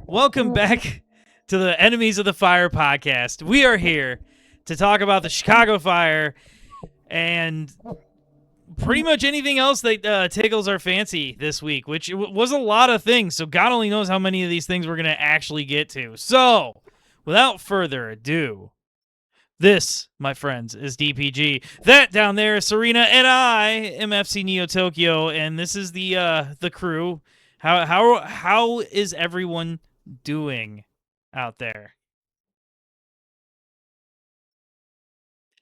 Welcome back to the Enemies of the Fire podcast. We are here to talk about the Chicago Fire and pretty much anything else that tickles our fancy this week, which was a lot of things. So God only knows how many of these things we're going to actually get to. So without further ado, this, my friends, is DPG. That down there is Serena, and I am FC Neo Tokyo, and this is the crew. How is everyone doing out there?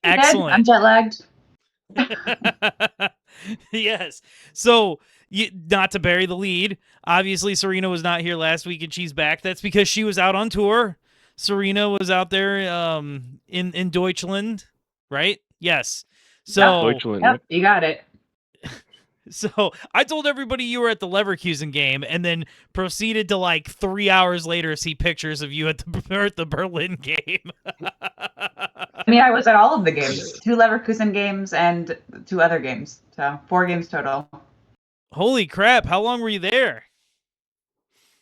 Excellent. I'm jet lagged. Yes. So, not to bury the lead, obviously Serena was not here last week, and she's back. That's because she was out on tour. Serena was out there in Deutschland, right? Yes. So Deutschland. Yep, you got it. So I told everybody you were at the Leverkusen game, and then proceeded to like 3 hours later see pictures of you at the Berlin game. I mean, I was at all of the games, 2 Leverkusen games and 2 other games, so 4 games total. Holy crap! How long were you there?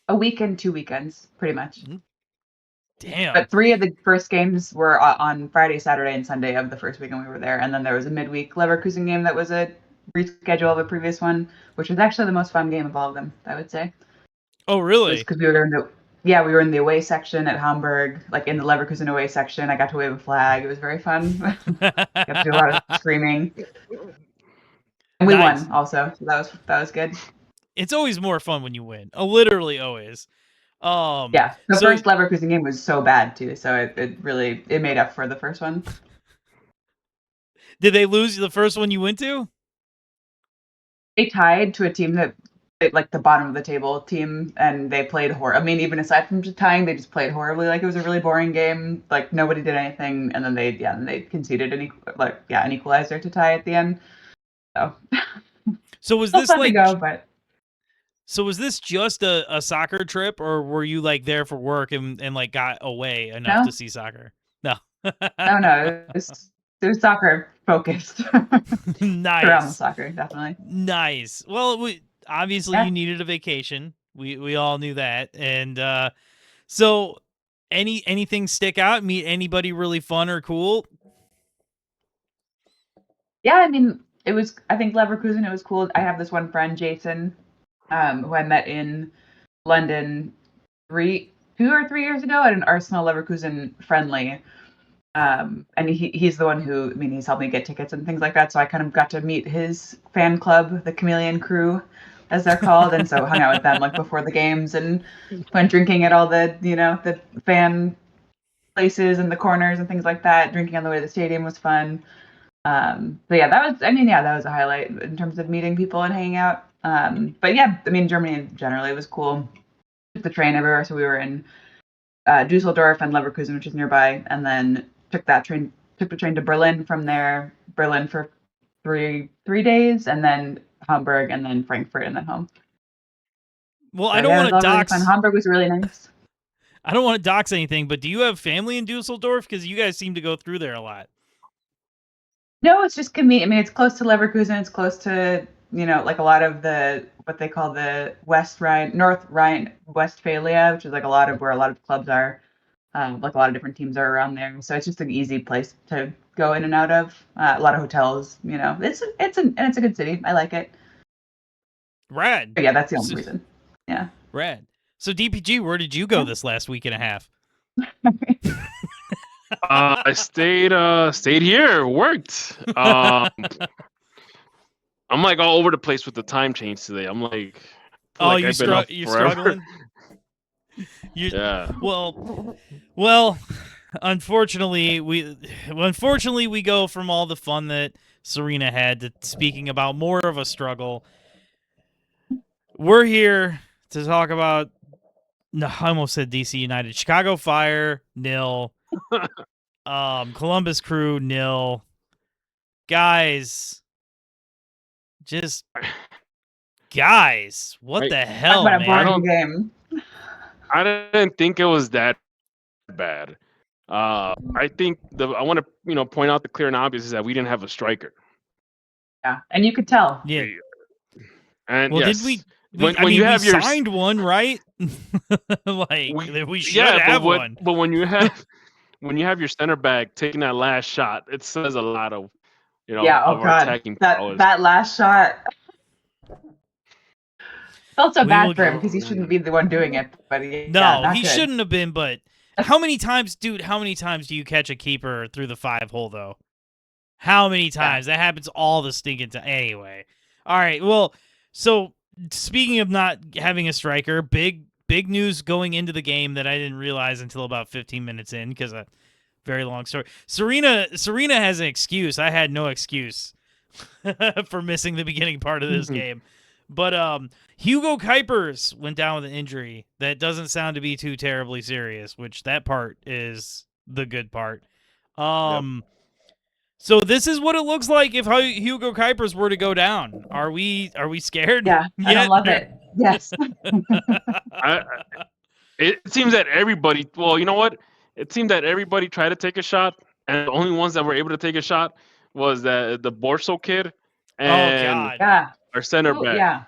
A week and 2 weekends, pretty much. Damn. But 3 of the first games were on Friday, Saturday, and Sunday of the first weekend we were there, and then there was a midweek Leverkusen game that was a reschedule of a previous one, which was actually the most fun game of all of them, I would say. Oh, really? Because we were in the away section at Hamburg, like in the Leverkusen away section. I got to wave a flag. It was very fun. Got to do a lot of screaming. And we won also, so that was good. It's always more fun when you win. Literally always. Yeah, the first Leverkusen game was so bad too, so it really made up for the first one. Did they lose the first one you went to? They tied to a team that, like the bottom of the table team, and they played horrible. I mean, even aside from just tying, they just played horribly. Like, it was a really boring game. Like, nobody did anything, and then they conceded an equalizer to tie at the end. So was this like? So was this just a soccer trip, or were you like there for work and like got away enough to see soccer? No. No. It was soccer focused. Nice. Around the soccer, definitely. Nice. Well, obviously you needed a vacation. We all knew that. And so anything stick out? Meet anybody really fun or cool? Yeah, I mean, I think Leverkusen, it was cool. I have this one friend, Jason, who I met in London 2 or 3 years ago at an Arsenal Leverkusen friendly. And he's the one who, I mean, he's helped me get tickets and things like that. So I kind of got to meet his fan club, the Chameleon Crew, as they're called. And so hung out with them like before the games and went drinking at all the, the fan places and the corners and things like that. Drinking on the way to the stadium was fun. So yeah, that was a highlight in terms of meeting people and hanging out. But yeah, I mean, Germany generally was cool. Took the train everywhere. So we were in Dusseldorf and Leverkusen, which is nearby, and then took the train to Berlin. From there, Berlin for three days, and then Hamburg, and then Frankfurt, and then home. Well, I don't want to dox. Really fun. Hamburg was really nice. I don't want to dox anything, but do you have family in Dusseldorf? Because you guys seem to go through there a lot. No, it's just convenient. I mean, it's close to Leverkusen. It's close to, like a lot of the, what they call the North Rhine-Westphalia, which is like where a lot of clubs are. Like a lot of different teams are around there. So it's just an easy place to go in and out of. A lot of hotels, it's a good city. I like it. Rad. But yeah, that's the only reason. Yeah. Rad. So DPG, where did you go this last week and a half? I stayed here, worked. I'm like all over the place with the time change today. I'm like, you're struggling. Yeah. Well, unfortunately we go from all the fun that Serena had to speaking about more of a struggle. We're here to talk about. No, I almost said DC United. Chicago Fire 0. Columbus Crew 0. Guys, what the hell, man? I didn't think it was that bad. I think I want to point out the clear and obvious is that we didn't have a striker. Yeah, and you could tell. Yeah. And well, yes, we you have your signed one, right? Like we should yeah, have one. but when you have your center back taking that last shot, it says a lot of Yeah. Oh of our God, attacking that prowess. that last shot felt so We will bad for him Oh because he shouldn't man. be the one doing it. But yeah, No, not he good. shouldn't have been, but how many times, dude, how many times do you catch a keeper through the 5-hole, though? How many times? That happens all the stinking time. Anyway. All right, well, so speaking of not having a striker, big news going into the game that I didn't realize until about 15 minutes in because a very long story. Serena has an excuse. I had no excuse for missing the beginning part of this game. But Hugo Cuypers went down with an injury that doesn't sound to be too terribly serious, which that part is the good part. So this is what it looks like if Hugo Cuypers were to go down. Are we scared? Yeah, I don't love it. Yes. I, it seems that everybody. Well, you know what? It seemed that everybody tried to take a shot, and the only ones that were able to take a shot was the Borso kid Oh and God. Yeah. our center Oh, back. yeah.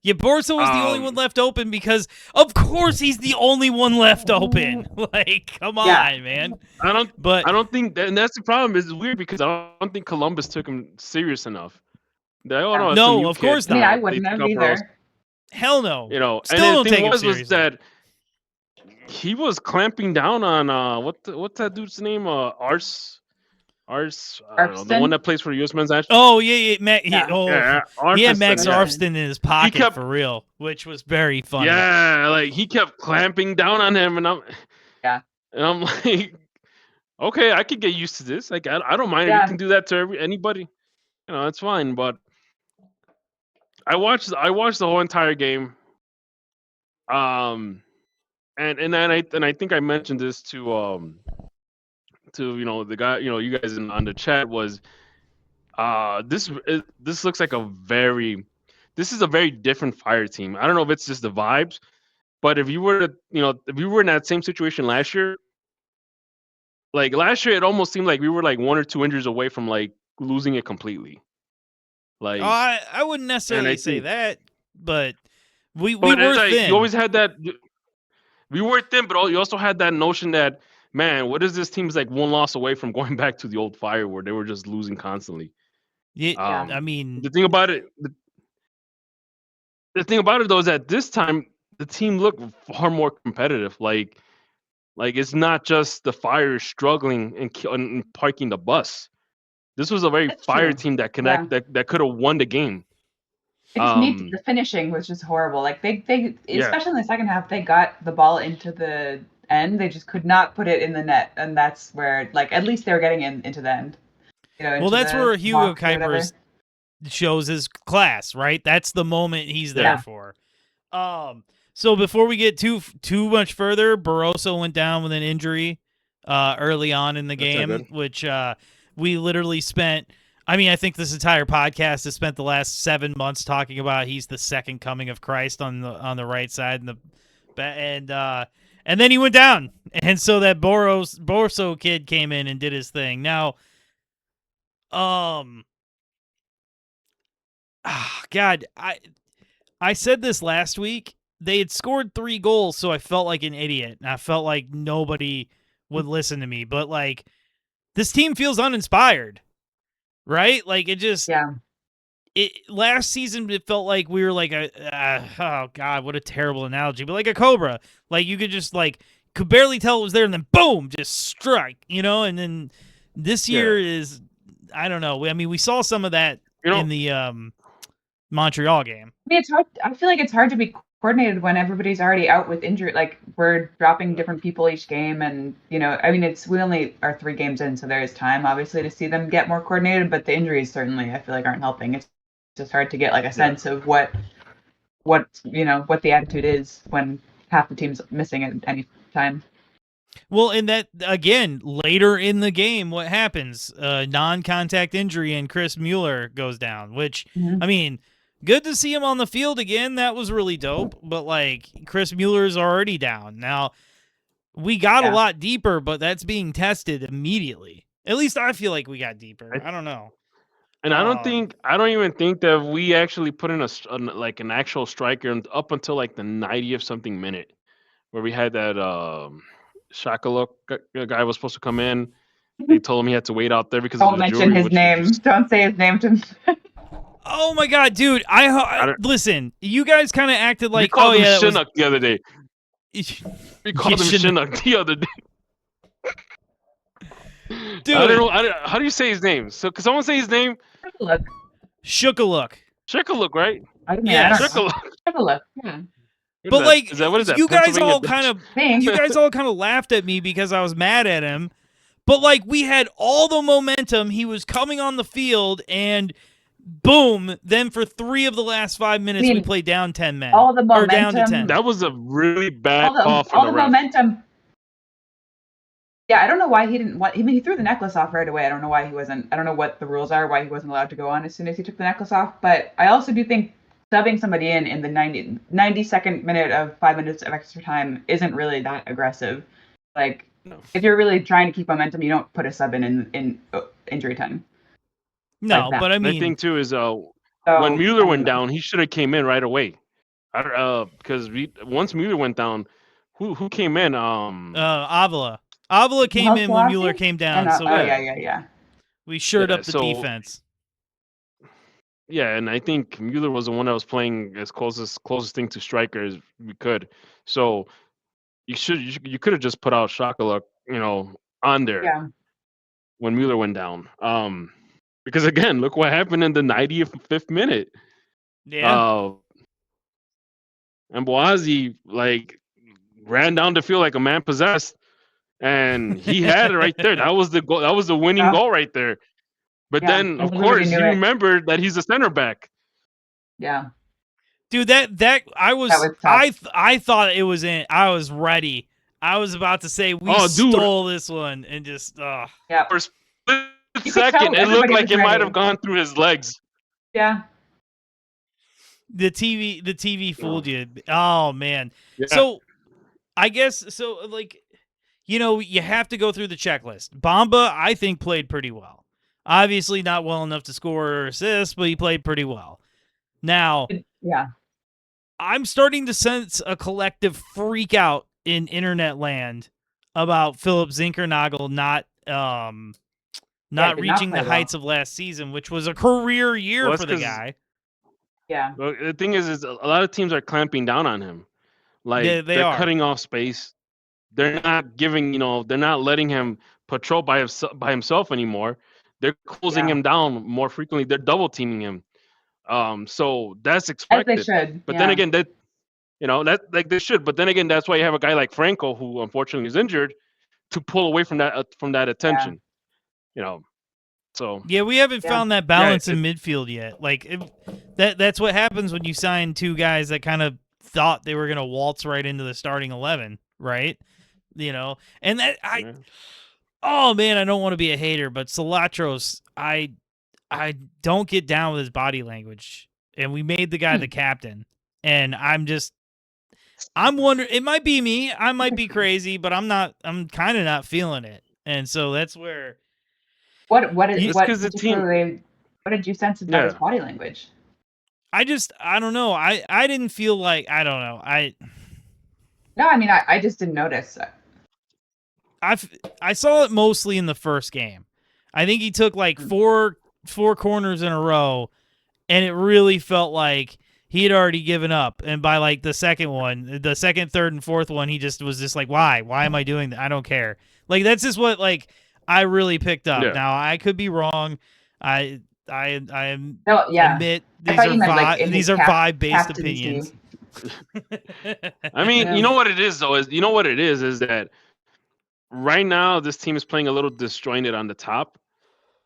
Yeah, Borso was the only one left open because, of course, he's the only one left open. Like, come on, Yeah. man. I But don't think, and that's the problem. Is it's weird because I don't think Columbus took him serious enough. They're like, oh no, it's some no, new of kid. course I mean, not. I They wouldn't took have out Burrows. either. Hell no. And Still then don't the take thing him was seriously. that he was clamping down on what's that dude's name? Ars, I don't know, the one Arpston? that plays for the U.S. men's national. Oh yeah, Matt. Yeah. He had Max yeah. Arfston in his pocket kept- for real, which was very funny. Yeah, like he kept clamping down on him, and I'm like, okay, I could get used to this. Like I don't mind if you Yeah. can do that to anybody. It's fine. But I watched the whole entire game. And then I think I mentioned this to the guy, you guys on the chat was this looks like this is a very different Fire team. I don't know if it's just the vibes, but if you were in that same situation last year, like last year, it almost seemed like we were like 1 or 2 injuries away from like losing it completely. Like, I wouldn't necessarily say that, but we but were it's like, thin. you always had that. We were thin, but you also had that notion that, man, what is this team is like one loss away from going back to the old Fire where they were just losing constantly. Yeah, I mean, the thing about it though is that this time the team looked far more competitive. Like it's not just the Fire struggling and parking the bus. This was a very That's Fire true. team that Yeah. that could have won the game. It just needs, the finishing was just horrible. Like they Yeah. especially in the second half, they got the ball into the end. They just could not put it in the net, and that's where, like, at least they were getting into the end. well, that's where Hugo box or whatever. Cuypers shows his class, right? That's the moment he's there for. So before we get too much further, Barroso went down with an injury early on in the game, which we literally spent. I mean, I think this entire podcast has spent the last 7 months talking about he's the second coming of Christ on the right side, and then he went down, and so that Borso kid came in and did his thing. Now, God, I said this last week. They had scored 3 goals, so I felt like an idiot, and I felt like nobody would listen to me. But like, this team feels uninspired. Right? Like it just last season it felt like we were like oh God, what a terrible analogy, but like a cobra. Like you could just could barely tell it was there and then boom, just strike, and then this year is, I don't know. I mean, we saw some of that in the Montreal game. I mean, it's hard. I feel like it's hard to be coordinated when everybody's already out with injury. Like we're dropping different people each game, and I mean, we only are 3 games in, so there is time obviously to see them get more coordinated. But the injuries certainly, I feel like, aren't helping. It's just hard to get like a sense of what the attitude is when half the team's missing at any time. Well, and that again later in the game, what happens? Non-contact injury, and Chris Mueller goes down. Which I mean. Good to see him on the field again. That was really dope. But, Chris Mueller's already down. Now, we got a lot deeper, but that's being tested immediately. At least I feel like we got deeper. I don't know. And I don't even think that we actually put in like an actual striker up until like the 90th something minute, where we had that Shokalook guy was supposed to come in. They told him he had to wait out there because of Don't the mention jury, his which was name. just Don't say his name to me. Oh my god, dude! Listen. You guys kind of acted we like, called him that was Chinook the other day. We called him Chinook the other day. Dude. I don't know. How do you say his name? So, can someone say his name? Look. Shokalook. Shokalook, right? I don't Yeah, know. Shokalook. Shokalook. Yeah. But like, what is that? you guys all Pennsylvania kind of laughed at me because I was mad at him. But like, we had all the momentum. He was coming on the field, and boom! Then for 3 of the last 5 minutes, we played down 10 men. All the or down to momentum. 10. That was a really bad call from all the the ref. momentum. Yeah, I don't know why he didn't. I mean, he threw the necklace off right away. I don't know why he wasn't. I don't know what the rules are. Why he wasn't allowed to go on as soon as he took the necklace off. But I also do think subbing somebody in the 92nd minute of 5 minutes of extra time isn't really that aggressive. Like, if you're really trying to keep momentum, you don't put a sub in injury time. No, like but I mean, the thing too is when Mueller went down, he should have came in right away. Because once Mueller went down, who came in? Avila. Avila came in when Mueller came down. Yeah. We shored up the defense. Yeah, and I think Mueller was the one that was playing as closest thing to striker as we could. So you could have just put out Shokalook, on there when Mueller went down. Because again, look what happened in the 95th minute. Yeah. And Boazi ran down the field like a man possessed, and he had it right there. That was the goal. That was the winning goal right there. But then, of course, he remembered that he's a center back. Yeah. Dude, that was I thought it was in. I was ready. I was about to say we stole this one and just Yeah. For a split second, it looked like it might have gone through his legs. Yeah. The TV fooled you. Oh man. Yeah. So I guess you have to go through the checklist. Bamba, I think, played pretty well. Obviously not well enough to score or assist, but he played pretty well. Now, I'm starting to sense a collective freak out in internet land about Philip Zinckernagel not reaching the heights of last season, which was a career year for the guy. Yeah. Well, the thing is a lot of teams are clamping down on him. They're cutting off space. They're not giving, they're not letting him patrol by himself anymore. They're closing him down more frequently. They're double teaming him. So that's expected. As they should. But then again, they should. But then again, that's why you have a guy like Franco, who unfortunately is injured, to pull away from that attention. So yeah, we haven't found that balance in midfield yet. That's what happens when you sign 2 guys that kind of thought they were going to waltz right into the starting 11, right? And that oh man, I don't want to be a hater, but Salatros, I don't get down with his body language, and we made the guy the captain, and I'm wondering, it might be me, I might be crazy, but I'm kind of not feeling it, and so that's where. What did you sense about his body language? I don't know. I didn't feel like, I don't know. No, I mean, I just didn't notice. I saw it mostly in the first game. I think he took four corners in a row, and it really felt like he had already given up. And by the second, third, and fourth one, he just was just like, why? Why am I doing that? I don't care. That's just what I really picked up. Yeah. Now I could be wrong. I admit these are vibe-based opinions. I mean, you know what it is though? Is that right now this team is playing a little disjointed on the top.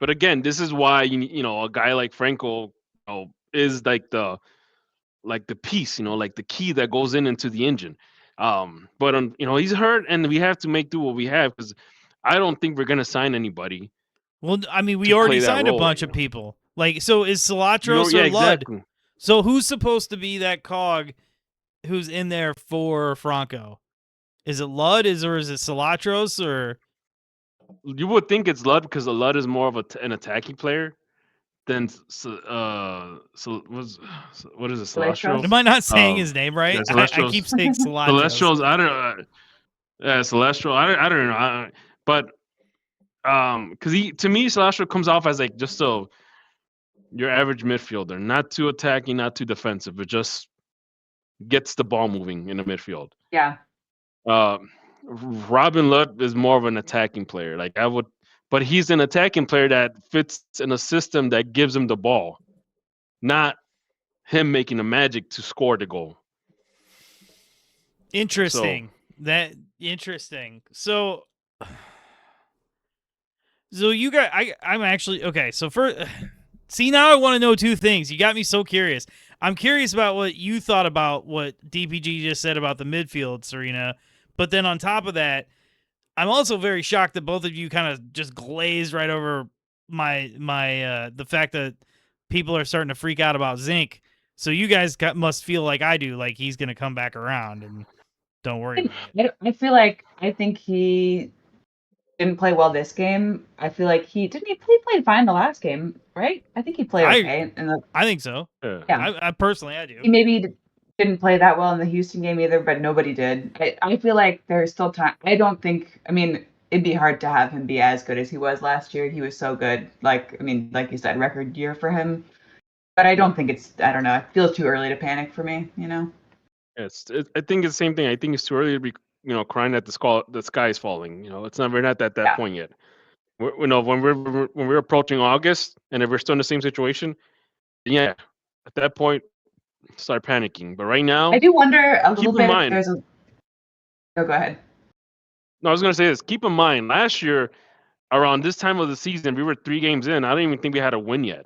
But again, this is why a guy like Franco is the piece, the key that goes into the engine. But he's hurt, and we have to make do what we have, because I don't think we're gonna sign anybody. Well, I mean, we already signed a bunch of people. So is Salatros or Lud? Exactly. So who's supposed to be that cog who's in there for Franco? Is it Lud? Or is it Salatros? Or you would think it's Lud, because Lud is more of an attacking player. then what is it? Celestials? Celestials. Am I not saying his Um, name yeah, right? I keep Celestials. saying Celestials. Celestials. I don't. Yeah, Celestial. I don't know. But because he to me Celestial comes off as like just your average midfielder, not too attacking, not too defensive, but just gets the ball moving in the midfield. Yeah. Robin Lutt is more of an attacking player. Like I would, but he's an attacking player that fits in a system that gives him the ball, not him making the magic to score the goal. Interesting. Interesting. So you got I'm actually okay. So see, now I want to know two things. You got me so curious. I'm curious about what you thought about what DPG just said about the midfield, Serena. But then on top of that, I'm also very shocked that both of you kind of just glazed right over my the fact that people are starting to freak out about Zinc. So you guys must feel like I do, like he's going to come back around, and don't worry about it. I feel like I think he didn't play well this game. I feel like he played fine the last game, right? I think he played okay. I think so. Yeah. I personally, I do. He maybe didn't play that well in the Houston game either, but nobody did. I feel like there's still time. I don't think. I mean, it'd be hard to have him be as good as he was last year. He was so good. Like you said, record year for him. But I don't think it's. I don't know. It feels too early to panic for me. I think it's the same thing. I think it's too early to be, crying that the sky is falling. We're not at that point yet. When we're approaching August, and if we're still in the same situation, yeah, at that point, start panicking. But right now, I do wonder a little keep bit in if mind. there's a. Oh, go ahead. No, I was gonna say this. Keep in mind, last year around this time of the season, we were 3 games in. I don't even think we had a win yet.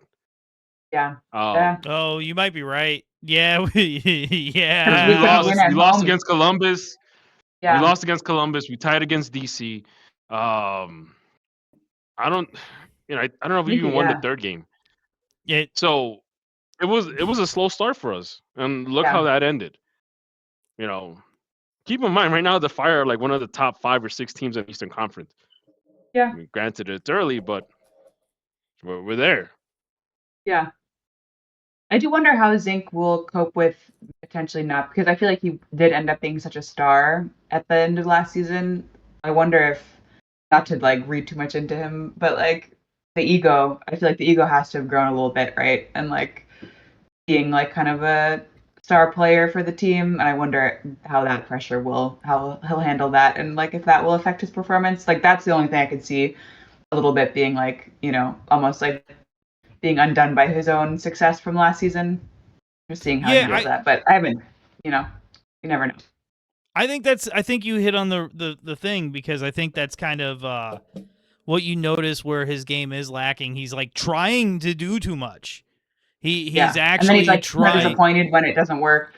Yeah. Oh, you might be right. Yeah, yeah. We lost against Columbus. Yeah. We lost against Columbus. We tied against DC. I don't know if we even won the third game. Yeah. So it was a slow start for us, and look how that ended. Keep in mind right now the Fire are like one of the top 5 or 6 teams in the Eastern Conference. Yeah. I mean, granted, it's early, but we're there. Yeah. I do wonder how Zinc will cope with potentially not, because I feel like he did end up being such a star at the end of last season. I wonder if, not to like read too much into him, but like the ego, I feel like the ego has to have grown a little bit, right? And like being like kind of a star player for the team. And I wonder how that pressure how he'll handle that. And like if that will affect his performance. Like that's the only thing I could see a little bit being like, almost like being undone by his own success from last season. Just seeing how he handles that. But I haven't, you never know. I think you hit on the thing, because I think that's kind of what you notice where his game is lacking. He's like trying to do too much. He's actually and then he's like trying. disappointed when it doesn't work.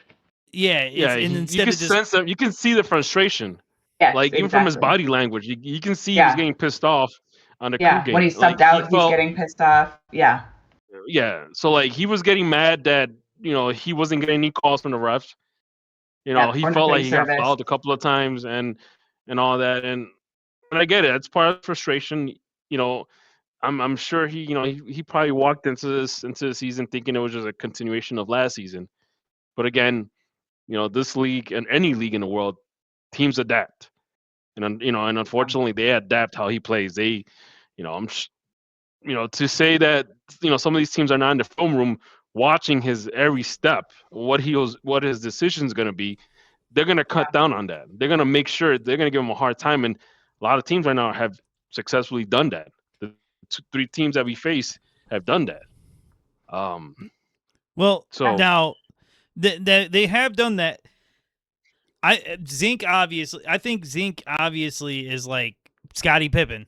Yeah, you can sense that. You can see the frustration. Yes, like even from his body language, you can see he's getting pissed off on the crew game. When he's subbed out, he's getting pissed off. Yeah. Yeah. So like he was getting mad that he wasn't getting any calls from the refs. He felt like he got fouled a couple of times and all that. And I get it. It's part of frustration. I'm sure he probably walked into the season thinking it was just a continuation of last season. But again, this league and any league in the world, teams adapt. And unfortunately they adapt how he plays. They, to say that some of these teams are not in the film room watching his every step, what his decision's going to be, they're going to cut down on that. They're going to make sure they're going to give him a hard time. And a lot of teams right now have successfully done that. The 3 teams that we face have done that. Well, so now they have done that. I think Zinc obviously is like Scottie Pippen.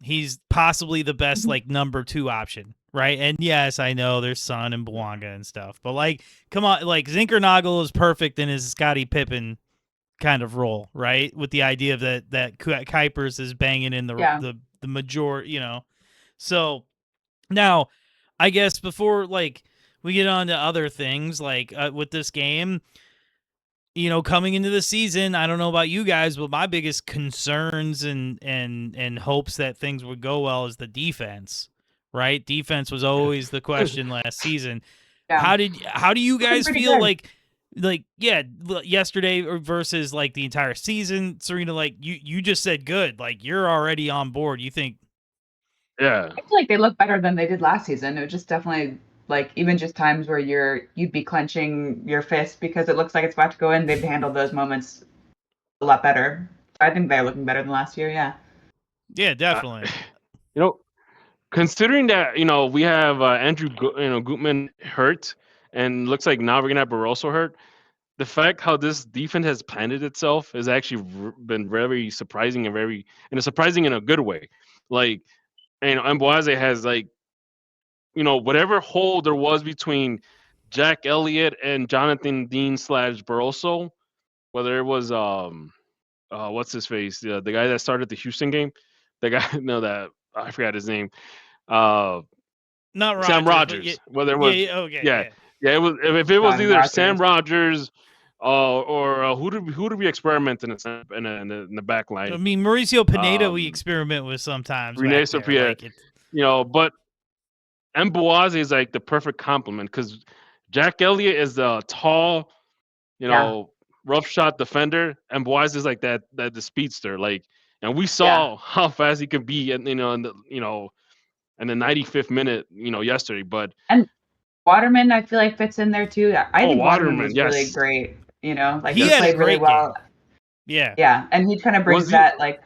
He's possibly the best like number 2 option, right? And yes, I know there's Son and Bouanga and stuff, but like, come on, like Zinckernagel is perfect in his Scottie Pippen kind of role, right? With the idea of that Cuypers is banging in the majority, So now, I guess before like we get on to other things, like with this game, coming into the season, I don't know about you guys, but my biggest concerns and hopes that things would go well is the defense, right? Defense was always the question last season. Yeah. How do you guys pretty feel good. yesterday versus like the entire season? Serena, like you just said good. Like you're already on board. You think Yeah. I feel like they look better than they did last season. It was just definitely like even just times where you'd be clenching your fist because it looks like it's about to go in. They've handled those moments a lot better. I think they're looking better than last year. Yeah. Yeah, definitely. You know, considering that we have Andrew Gutman hurt, and looks like now we're gonna have Barroso hurt. The fact how this defense has planted itself has actually been very surprising and surprising in a good way. Like, and Mboise has like, whatever hole there was between Jack Elliott and Jonathan Dean / Barroso, whether it was what's his face, the guy that started the Houston game, the guy no that I forgot his name, Not Rogers, Sam but Rogers. Whether it was okay. it was if it was Sam either Rogers. Sam Rogers or who did we experiment in the back I line? mean, Mauricio Pineda we experiment with sometimes Rene back there. Sophia, Like it's, but Mboise is like the perfect complement because Jack Elliott is the tall, rough shot defender, and Mboise is like that the speedster. Like, and we saw how fast he could be, and in the 95th minute, yesterday. But And Waterman, I feel like fits in there too. I think Waterman Waterman, was really yes. great. Like He he had a played really great well. game. Yeah. Yeah, and he kind of brings Was he- that like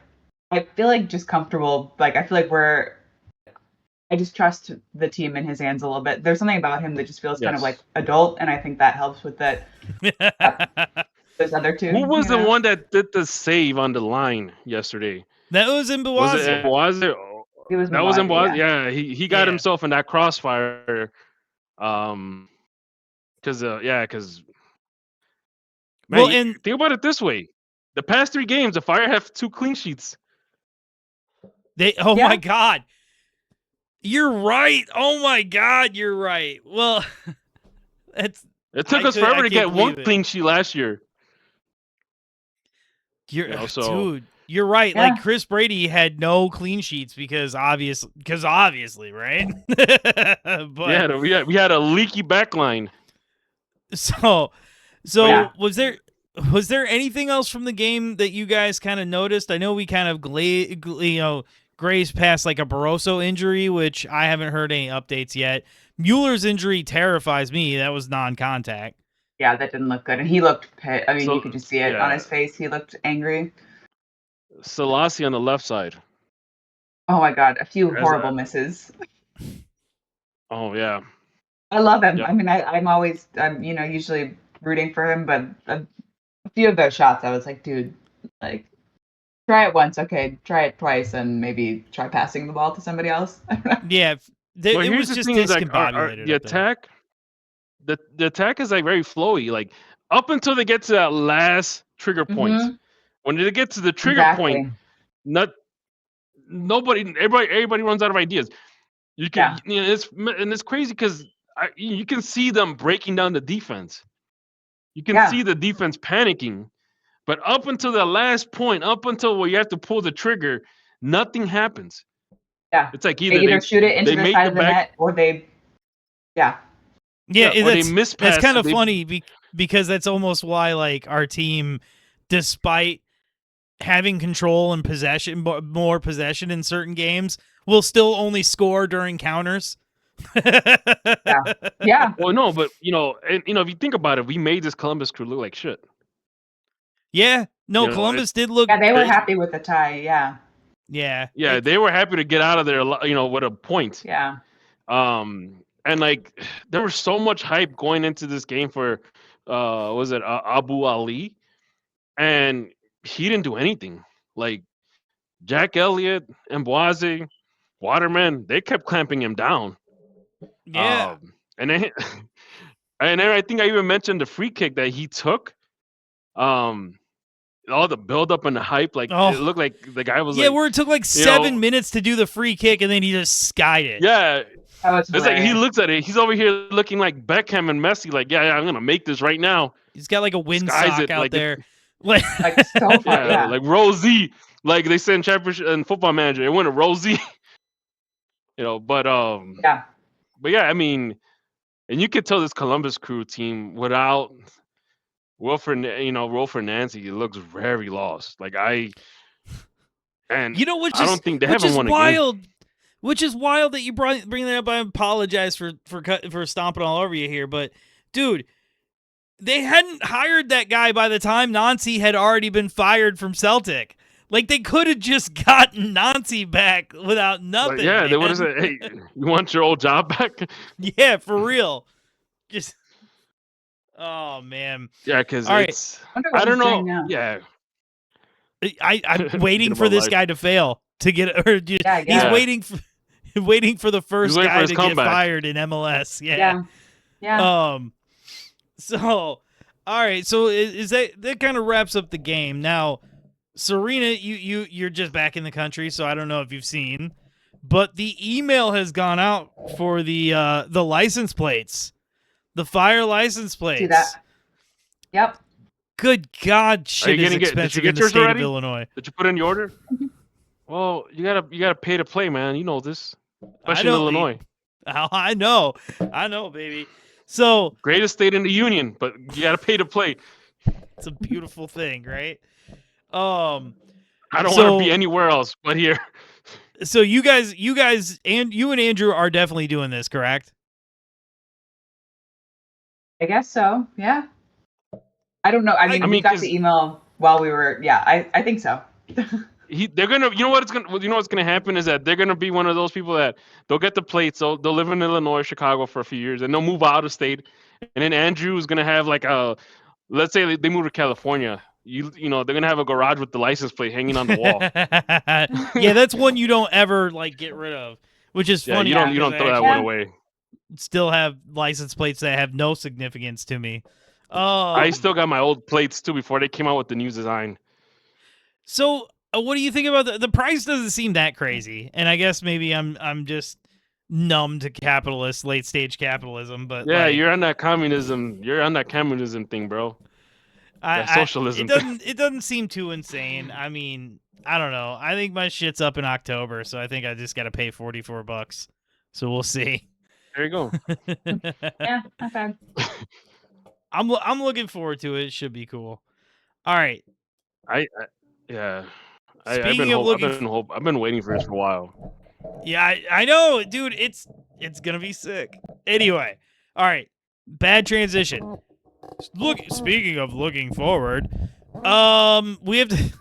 I feel like just comfortable. Like I feel like I just trust the team in his hands a little bit. There's something about him that just feels kind of Yes. like adult, and I think that helps with that. Those other two. Who was the one that did the save on the line yesterday? That was in Was Mboise. it Mboise? It was That was Mboise, Mboise. yeah. Yeah, he got himself in that crossfire. Because man, Well, and think about it this way: the past 3 games, the Fire have 2 clean sheets. oh Yeah. my God. You're right. Oh my God, you're right. Well, It took us forever to get 1 clean sheet last year. Dude, you're right. Yeah. Like Chris Brady had no clean sheets because obviously, right? But Yeah, we had a leaky back line. so Yeah. was there anything else from the game that you guys kind of noticed? I know we kind of grazed past like a Barroso injury, which I haven't heard any updates yet. Mueller's injury terrifies me. That was non-contact. Yeah, that didn't look good, and he looked. I mean, So, you could just see it on yeah. his face. He looked angry. Selassie on the left side. Oh my God, a few As horrible a- misses. Oh yeah. I love him. Yep. I mean, I'm usually rooting for him, but a few of those shots, I was like, dude, like, try it once, okay, try it twice, and maybe try passing the ball to somebody else. Yeah, Well, it here's was the just thing is, like, discombobulated. the up there. attack, the attack is like very flowy. Like up until they get to that last trigger point. Mhm. When they get to the trigger point, everybody runs out of ideas. You can, it's crazy because you can see them breaking down the defense. You can see the defense panicking, but up until the last point, up until where you have to pull the trigger, nothing happens. Yeah, It's like they either shoot it into the make side the of the back, net, or they, Yeah, or they miss that's pass. kind of funny because that's almost why like our team, despite having control and possession, more possession in certain games, will still only score during counters. Yeah. Well, no, but if you think about it, we made this Columbus crew look like shit. Yeah, no, Columbus did look. Yeah, they were happy with the tie. Yeah. Yeah, They were happy to get out of there, with a point. Yeah. And like there was so much hype going into this game for, was it Abu Ali, and he didn't do anything. Like Jack Elliott and Mboise, Waterman, they kept clamping him down. Yeah. And then I think I even mentioned the free kick that he took. All the build up and the hype, like it looked like the guy was where it took like 7 minutes to do the free kick and then he just skied it. Yeah. It's like he looks at it. He's over here looking like Beckham and Messi, like, yeah, I'm gonna make this right now. He's got like a windsock out like there. Like so far, like Rosie, like they said in Championship and Football Manager. It went to Rosie. But Yeah. I mean, and you could tell this Columbus Crew team without Wilfred, Wilfred Nancy looks very lost. Like and which I is don't think they haven't won a game. wild. Which is wild that you bring that up. I apologize for stomping all over you here, but dude, they hadn't hired that guy by the time Nancy had already been fired from Celtic. Like, they could have just gotten Nancy back without nothing. Like, yeah, man. they would have said, "Hey, you want your old job back?" Yeah, for real. Just, oh man. Yeah, because All right. it's I I don't he's know. doing now. Yeah, I'm waiting Get for him this alive. guy to fail to get. Or he's Yeah. waiting for the first waiting for guy his to get comeback. fired in MLS. Yeah. So, all right. So is that kind of wraps up the game. Now, Serena, you're just back in the country, so I don't know if you've seen, but the email has gone out for the license plates, the Fire license plates. See that? Yep. Good God, shit is Did you expensive get in the yours state already? of Illinois. Did you put in your order? Well, you gotta pay to play, man. You know this, especially I in know, Illinois, I know, baby. So greatest state in the union, but you gotta pay to play. it's a beautiful thing, right? I don't So- want to be anywhere else but here. So you guys, and you and Andrew are definitely doing this, correct? I guess so. Yeah. I don't know. I mean, I we mean, got 'cause- the email while we were. Yeah, I think so. They're gonna, what's gonna happen is that they're gonna be one of those people that they'll get the plates, they'll live in Illinois, Chicago for a few years, and they'll move out of state, and then Andrew is gonna have like let's say they move to California, they're gonna have a garage with the license plate hanging on the wall. Yeah, that's one you don't ever like get rid of, which is Yeah, funny. you don't because throw I that Yeah. one away. still have license plates that have no significance to me. I still got my old plates too before they came out with the new design. So, what do you think about the price? Doesn't seem that crazy, and I guess maybe I'm just numb to late stage capitalism. But Yeah, like, you're on that communism. You're on that communism thing, bro. That socialism thing. It doesn't seem too insane. I mean, I don't know. I think my shit's up in October, so I think I just got to pay $44. So we'll see. There you go. Yeah, not bad. I'm looking forward to it. It should be cool. All right. Yeah. Speaking of looking, I've been waiting for this for a while. yeah, I know, dude. It's gonna be sick. Anyway, all right. Bad transition. Speaking of looking forward, we have to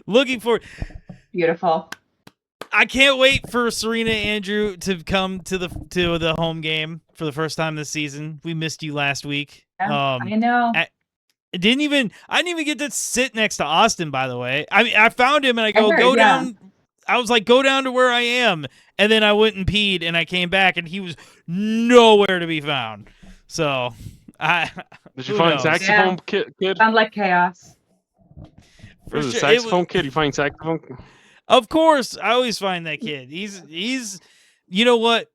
looking forward. Beautiful. I can't wait for Serena Andrew to come to the home game for the first time this season. We missed you last week. Yeah, I know. I didn't even get to sit next to Austin, by the way. I mean, I found him and I go down. I was like, go down to where I am. And then I went and peed and I came back and he was nowhere to be found. So Did you find saxophone kid? Sound like chaos. Was it saxophone kid? You find saxophone? Of course, I always find that kid. He's you know what?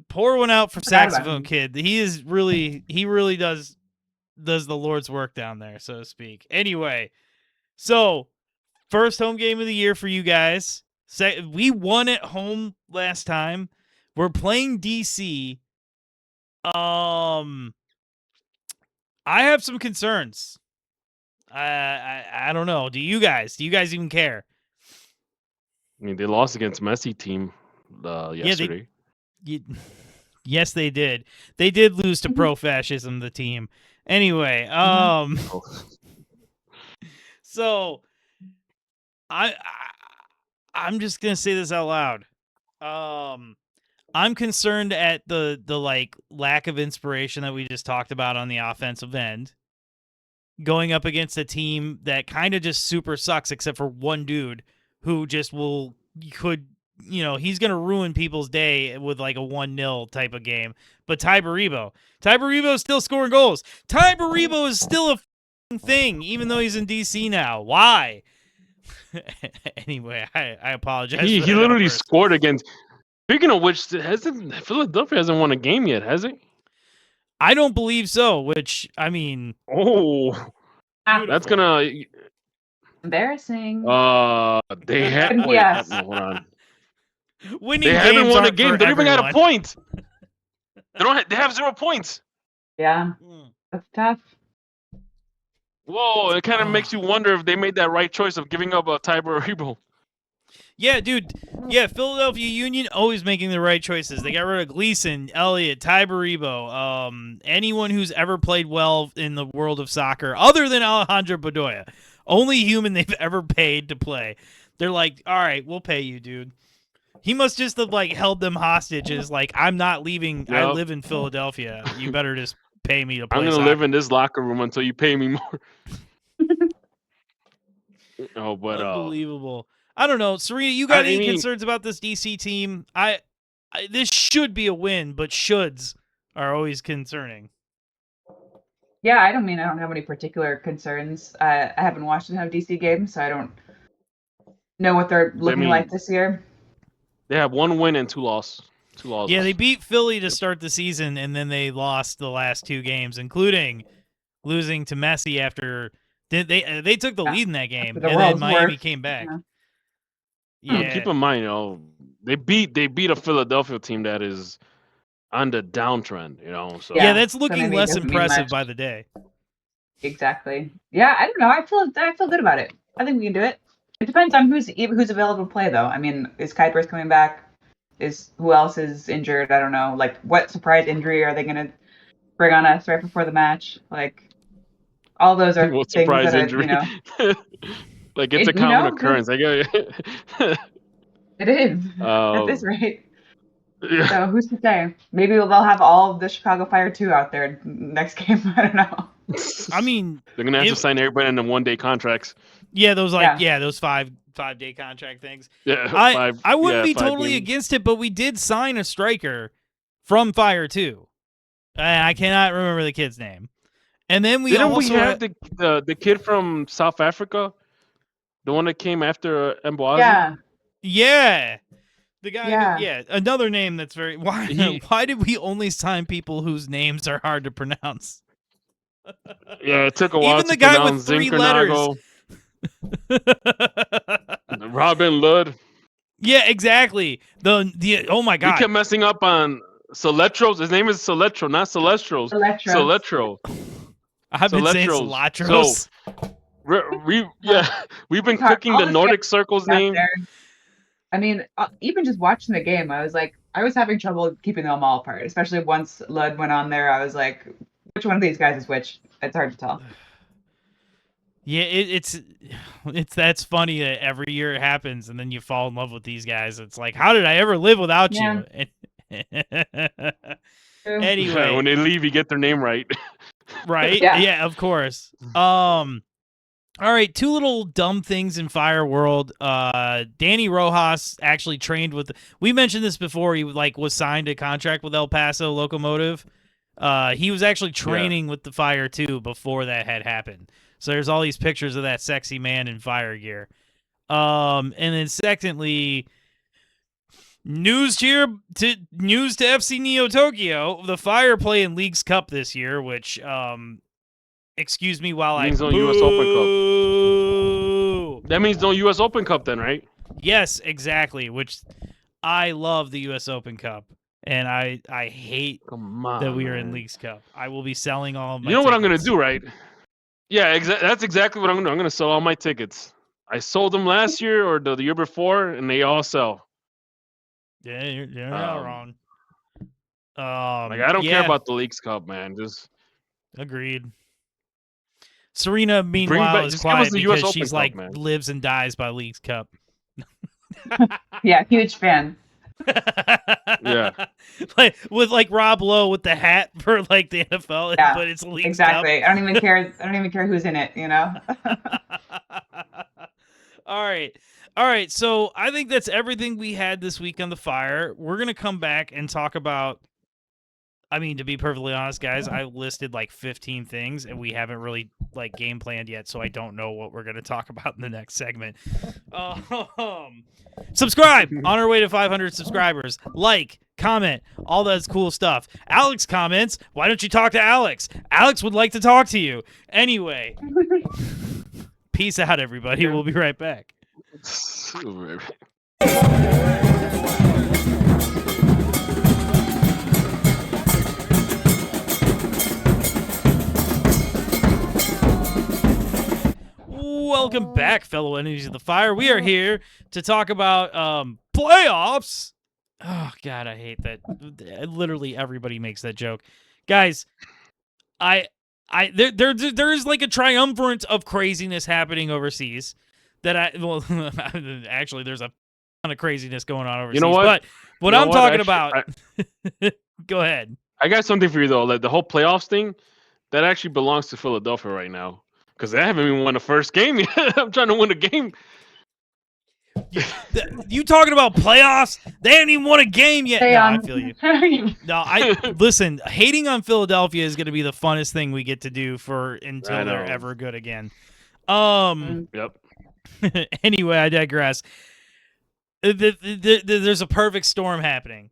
Pour one out for saxophone kid. He really does the Lord's work down there, so to speak. Anyway, so first home game of the year for you guys. We won at home last time. We're playing DC. I have some concerns. I don't know. Do you guys even care? I mean, they lost against Messi team yesterday. Yes, they did. They did lose to pro-fascism, the team. Anyway, so I'm just gonna say this out loud. I'm concerned at the like lack of inspiration that we just talked about on the offensive end, going up against a team that kind of just super sucks, except for one dude who just he's gonna ruin people's day with like a 1-0 type of game. But Baribo is still scoring goals. Baribo is still a thing, even though he's in DC now. Why? Anyway, I apologize. He literally scored against. Speaking of which, Philadelphia hasn't won a game yet, has it? I don't believe so. Which I mean, that's gonna embarrassing. they had. Wait, hold on. Winning They haven't games won a aren't game. for They don't even got a everyone. point. They have 0 points. Yeah, that's tough. Whoa, it kind of makes you wonder if they made that right choice of giving up a Baribo. Yeah, dude. Yeah, Philadelphia Union always making the right choices. They got rid of Gleason, Elliott, Baribo, anyone who's ever played well in the world of soccer, other than Alejandro Bedoya. Only human they've ever paid to play. They're like, all right, we'll pay you, dude. He must just have like held them hostages. Like, I'm not leaving. I Yep. live in Philadelphia. You better just pay me to play. I'm gonna soccer. live in this locker room until you pay me more. Oh, but Unbelievable. I don't know, Serena. You got any mean- concerns about this DC team? I this should be a win, but shoulds are always concerning. Yeah, I don't have any particular concerns. I haven't watched enough DC games, so I don't know what they're looking like this year. They have 1 win and 2 losses. Yeah, they beat Philly to start the season, and then they lost the last 2 games, including losing to Messi after they took the lead in that game, and then Miami came back. Yeah. Keep in mind, they beat a Philadelphia team that is on the downtrend. So Yeah, that's looking maybe it less doesn't mean impressive much. by the day. Exactly. Yeah, I don't know. I feel good about it. I think we can do it. It depends on who's available to play, though. I mean, is Cuypers coming back? Who else is injured? I don't know. Like, what surprise injury are they going to bring on us right before the match? Like, all those are what things surprise that injury? Like, it's It- a common occurrence. it is at this rate. Yeah. So who's to say? Maybe they'll have all of the Chicago Fire 2 out there next game. I don't know. I mean, they're gonna have to sign everybody in the 1-day contracts. Yeah, those those 5-day contract things. Yeah, I wouldn't be 5 totally games. against it, but we did sign a striker from Fire 2. I cannot remember the kid's name. And then we Didn't also we have the kid from South Africa, the one that came after Mboazi? Yeah. Yeah. The guy, Yeah. another name that's very. Why did we only sign people whose names are hard to pronounce? Yeah, it took a while Even to the guy pronounce with 3 letters. Robin Ludd. Yeah, exactly. The oh my god. He kept messing up on Soletros. His name is Soletro, not Celestros. Soletro. I've been saying Soletros. Solatros. We've been cooking the Nordic Circle's name. I mean, even just watching the game, I was having trouble keeping them all apart. Especially once Lud went on there, I was like, which one of these guys is which? It's hard to tell. Yeah, it's that's funny that every year it happens, and then you fall in love with these guys. It's like, how did I ever live without you? Anyway, when they leave, you get their name right. Right? Yeah, of course. All right, 2 little dumb things in Fire World. Dani Rojas actually trained with. We mentioned this before. He was signed a contract with El Paso Locomotive. He was actually training with the Fire too before that had happened. So there's all these pictures of that sexy man in Fire gear. And then secondly, news to FC Neo Tokyo. The Fire play in Leagues Cup this year, which excuse me while I means no US Open Cup. That means no US Open Cup then, right? Yes, exactly. Which I love the US Open Cup. And I hate that we are in Leagues Cup. I will be selling all of my tickets. What I'm going to do, right? Yeah, that's exactly what I'm going to do. I'm going to sell all my tickets. I sold them last year or the year before, and they all sell. Yeah, you're not wrong. I don't care about the Leagues Cup, man. Just agreed. Serena, meanwhile, is quiet because she's Cup, lives and dies by Leagues Cup. Yeah, huge fan. Yeah, with Rob Lowe with the hat for the NFL, but it's Leagues exactly. Cup. I don't even care who's in it. All right. So I think that's everything we had this week on the Fire. We're gonna come back and talk about. I mean, to be perfectly honest, guys, I listed 15 things, and we haven't really game planned yet, so I don't know what we're gonna talk about in the next segment. Subscribe on our way to 500 subscribers. Like, comment, all that cool stuff. Alex comments, why don't you talk to Alex? Alex would like to talk to you. Anyway, peace out, everybody. We'll be right back. welcome back, fellow enemies of the fire. We are here to talk about playoffs. Oh God, I hate that. Literally everybody makes that joke, guys. There's like a triumvirate of craziness happening overseas. Actually, there's a ton of craziness going on overseas. You know what? But what I'm talking about, go ahead. I got something for you though. Like the whole playoffs thing, that actually belongs to Philadelphia right now because they haven't even won the first game yet. I'm trying to win a game. You talking about playoffs? They haven't even won a game yet. Stay No, on. I feel you. No, listen. Hating on Philadelphia is going to be the funnest thing we get to do until they're ever good again. Yep. Anyway, I digress. There's a perfect storm happening.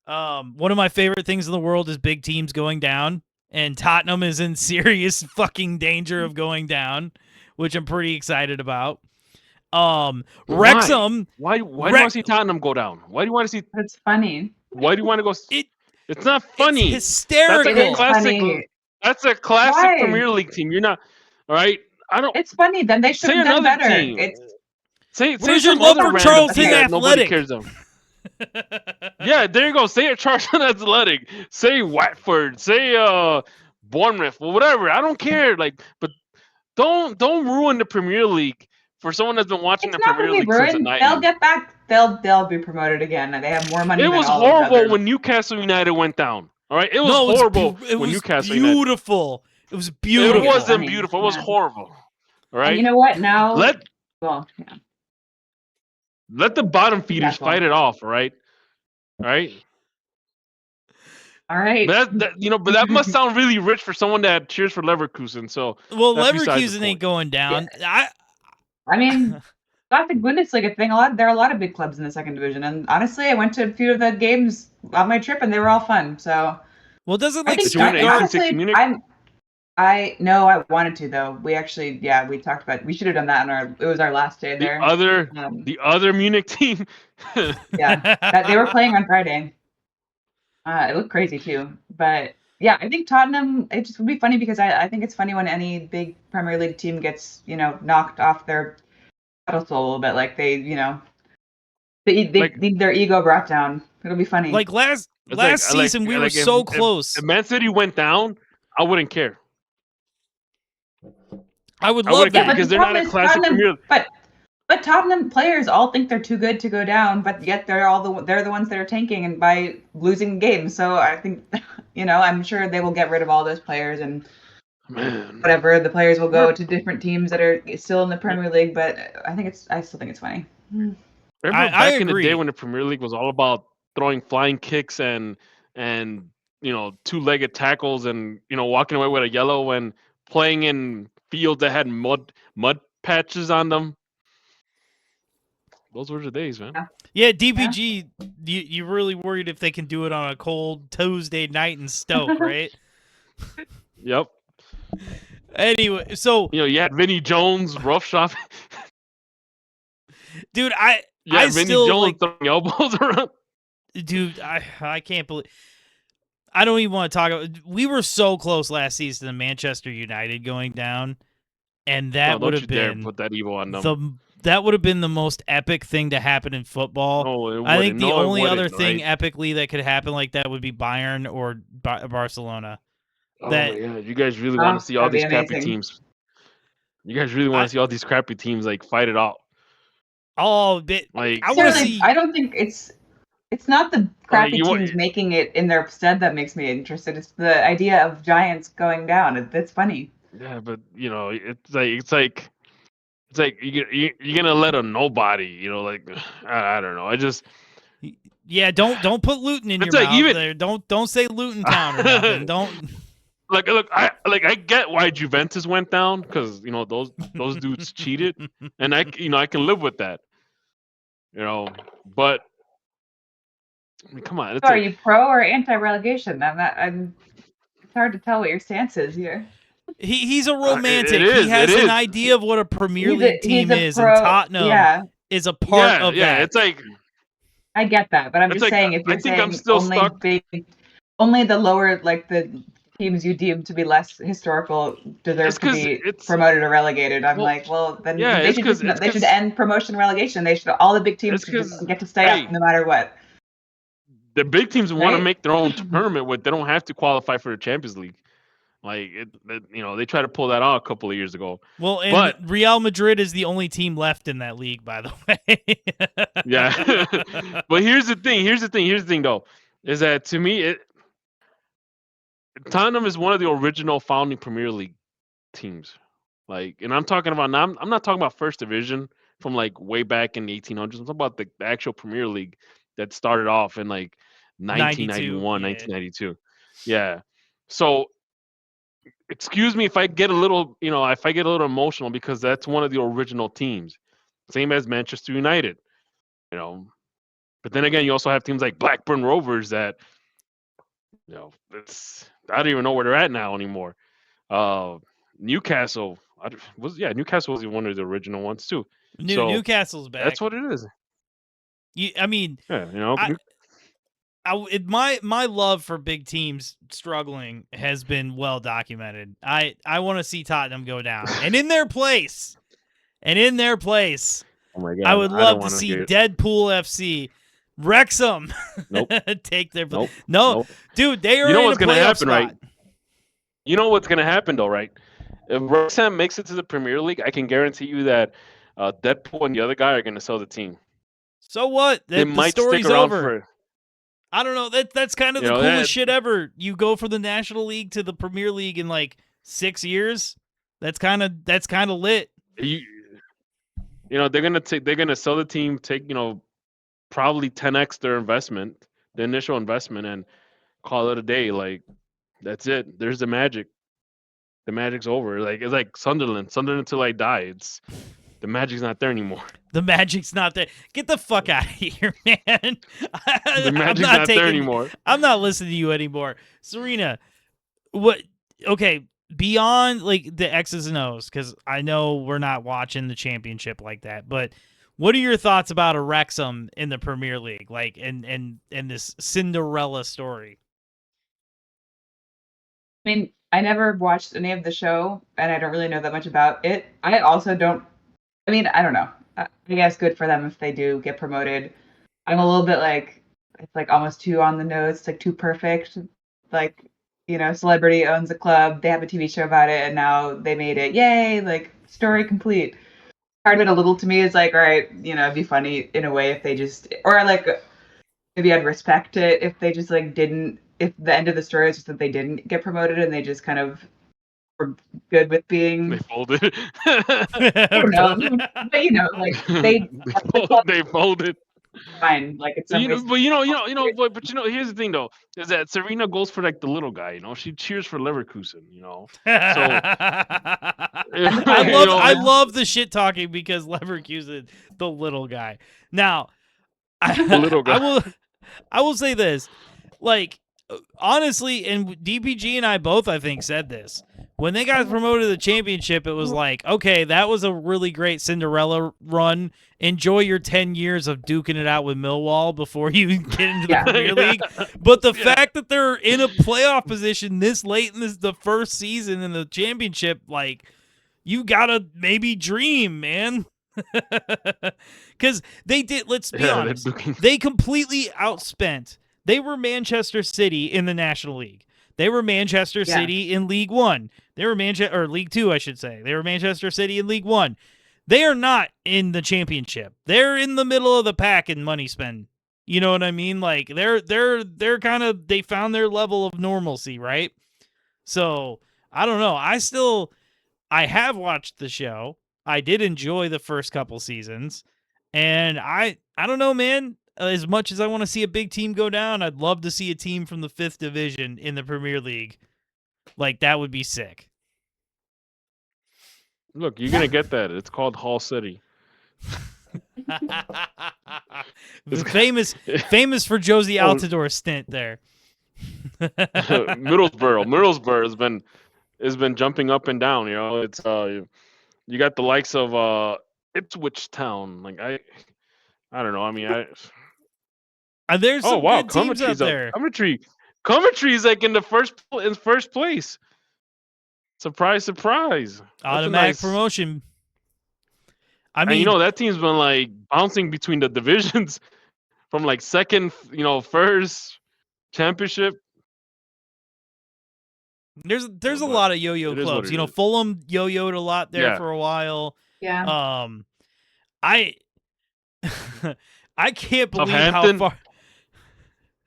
One of my favorite things in the world is big teams going down, and Tottenham is in serious fucking danger of going down, which I'm pretty excited about. Wrexham. Why do you want to see Tottenham go down? Why do you want to see? It's funny. Why do you want to go? It's not funny. It's hysterical. It is funny. That's a classic Why? Premier League team. You're not. All right. I don't. It's funny. Then they should Say have done another better. team. It's Say Where's your some love other for random Charlton team that nobody Athletic? cares of. Yeah, there you go. Say it, Charlton Athletic. Say Watford. Say Bournemouth or whatever. I don't care. Like, but don't ruin the Premier League for someone that's been watching it's the not Premier going to League be since the ruined. 90s. They'll get back. They'll be promoted again. They have more money. It than was all those horrible other- when Newcastle United went down. All right, it was No, horrible it when was Newcastle United. beautiful. It was beautiful. It wasn't I mean, beautiful. It was yeah. horrible. All right. And you know what? Now, Let yeah. the bottom feeders Careful. fight it off. All right. All right. All right. But that must sound really rich for someone that cheers for Leverkusen. So Well, that's besides the Leverkusen ain't point. going down. I mean, classic Bundesliga thing. There are a lot of big clubs in the second division, and honestly, I went to a few of the games on my trip, and they were all fun. So, Well, doesn't I like think Did you win Stuttgart? 86 in Munich? I wanted to though. We actually, we talked about. We should have done that it was our last day there. The other Munich team. They were playing on Friday. It looked crazy too, but yeah, I think Tottenham. It just would be funny because I think it's funny when any big Premier League team gets knocked off their pedestal a little bit, like they need their ego brought down. It'll be funny. Like last season, we were so close. If Man City went down, I wouldn't care. I would I love wouldn't care that. because they're not a classic Premier League. But Tottenham players all think they're too good to go down, but yet they're the ones that are tanking and by losing games. So I think, I'm sure they will get rid of all those players and whatever. The players will go to different teams that are still in the Premier League. But I still think it's funny. Remember I back in the agree. day when the Premier League was all about throwing flying kicks and two-legged tackles and walking away with a yellow and playing in fields that had mud patches on them. Those were the days, man. Yeah, DPG, you really worried if they can do it on a cold Tuesday night in Stoke, right? Yep. Anyway, so you had Vinnie Jones, rough shop. Dude, Vinnie still Jones throwing elbows around. Dude, I can't believe. I don't even want to talk about. We were so close last season to Manchester United going down, and that would have been put that evil on them. That would have been the most epic thing to happen in football. No, I think the only it other wouldn't, thing right? epically that could happen like that would be Bayern or Barcelona. Oh my God, you guys really want to see all these crappy teams? You guys really want to see all these crappy teams like fight it out? Oh, like I want to see. I don't think it's not the crappy you want- teams making it in their stead that makes me interested. It's the idea of giants going down. It's funny. Yeah, but it's like you're gonna let a nobody, I don't know. I just Yeah, don't put Luton in your It's like mouth. even- There. Don't say Luton Town or nothing. Don't. look. I get why Juventus went down because those dudes cheated, and I can live with that. But I mean, come on. So are you pro or anti-relegation? It's hard to tell what your stance is here. He's a romantic. is, He has it an is. idea of what a Premier He's League team a is, pro, and Tottenham is a part of that. It's like I get that, but I'm It's just like, saying if I you're think I'm saying still stuck. only the lower, like the teams you deem to be less historical deserve It's to 'cause be it's promoted or relegated. I'm well, like, well, then yeah, they should they should end promotion relegation. They should all the big teams it's should just 'cause get to stay hey, up no matter what, the big teams want to right? make their own tournament with they don't have to qualify for the Champions League. Like they tried to pull that out a couple of years ago. Well, and But Real Madrid is the only team left in that league, by the way. yeah. But here's the thing though, is that to me Tottenham is one of the original founding Premier League teams. Like, and I'm talking about now, I'm not talking about first division from like way back in the 1800s. I'm talking about the actual Premier League that started off in like 92, 1991, yeah. 1992. Yeah. So excuse me if I get a little, if I get a little emotional because that's one of the original teams. Same as Manchester United, you know. But then again, you also have teams like Blackburn Rovers that, I don't even know where they're at now anymore. Newcastle Newcastle was one of the original ones too. So Newcastle's back. that's what it is. I mean, Yeah, my love for big teams struggling has been well documented. I want to see Tottenham go down, and in their place, oh my God, I would love to wanna see hear it. Deadpool FC, Wrexham, Nope. take their Nope. no, Nope. dude, they are You know in what's a gonna playoff happen, spot. right? You know what's gonna happen though, right? If Wrexham makes it to the Premier League, I can guarantee you that Deadpool and the other guy are gonna sell the team. So what? They The might story's stick around over. for. I don't know. That's kind of the coolest shit ever. You go from the National League to the Premier League in like 6 years. That's kind of lit. They're gonna sell the team, take probably 10x their investment, the initial investment, and call it a day. Like that's it. There's the magic. The magic's over. Like it's like Sunderland till I die. The magic's not there anymore. The magic's not there. Get the fuck out of here, man. The magic's not there anymore. I'm not listening to you anymore. Serena, what? Okay, beyond like the X's and O's, because I know we're not watching the championship like that, but what are your thoughts about a Wrexham in the Premier League, like, and this Cinderella story? I mean, I never watched any of the show, and I don't really know that much about it. I also don't. I mean, I don't know. I guess good for them if they do get promoted. I'm a little bit like, it's like almost too on the nose. It's like too perfect. Like, celebrity owns a club. They have a TV show about it, and now they made it. Yay! Like, story complete. Part of it a little to me is like, all right, it'd be funny in a way if they just, or like, maybe I'd respect it if they just like didn't, if the end of the story is just that they didn't get promoted and they just kind of were good with being. They folded. I don't know, but like they folded. Fine, like it's. But here's the thing though, is that Serena goes for like the little guy. She cheers for Leverkusen. So I love the shit talking because Leverkusen, the little guy. Now, the little guy. I will say this, like, honestly, and DPG and I both, I think, said this. When they got promoted to the championship, it was like, okay, that was a really great Cinderella run. Enjoy your 10 years of duking it out with Millwall before you get into the Premier League. But the fact that they're in a playoff position this late in the first season in the championship, like, you gotta maybe dream, man. Because they did, let's be honest, they completely outspent. They were Manchester City in the National League. They were Manchester City in League One. They were League Two, I should say. They were Manchester City in League One. They are not in the championship. They're in the middle of the pack in money spend. You know what I mean? Like they're kind of, they found their level of normalcy, right? So I don't know. I have watched the show. I did enjoy the first couple seasons, and I don't know, man. As much as I want to see a big team go down, I'd love to see a team from the 5th division in the Premier League. Like, that would be sick. Look, you're going to get that. It's called Hull City. famous for Josie Altidore's stint there. Middlesbrough has been jumping up and down. It's you got the likes of Ipswich Town. Like I don't know. I mean, there's some good teams out there. Coventry. Coventry is like in first place. Surprise, surprise. That's a Automatic nice promotion. I And mean, that team's been like bouncing between the divisions from like second, first championship. there's a But lot of yo-yo it is what clubs. it is. Fulham yo-yoed a lot there Yeah. for a while. Yeah. I I can't believe how Southampton. far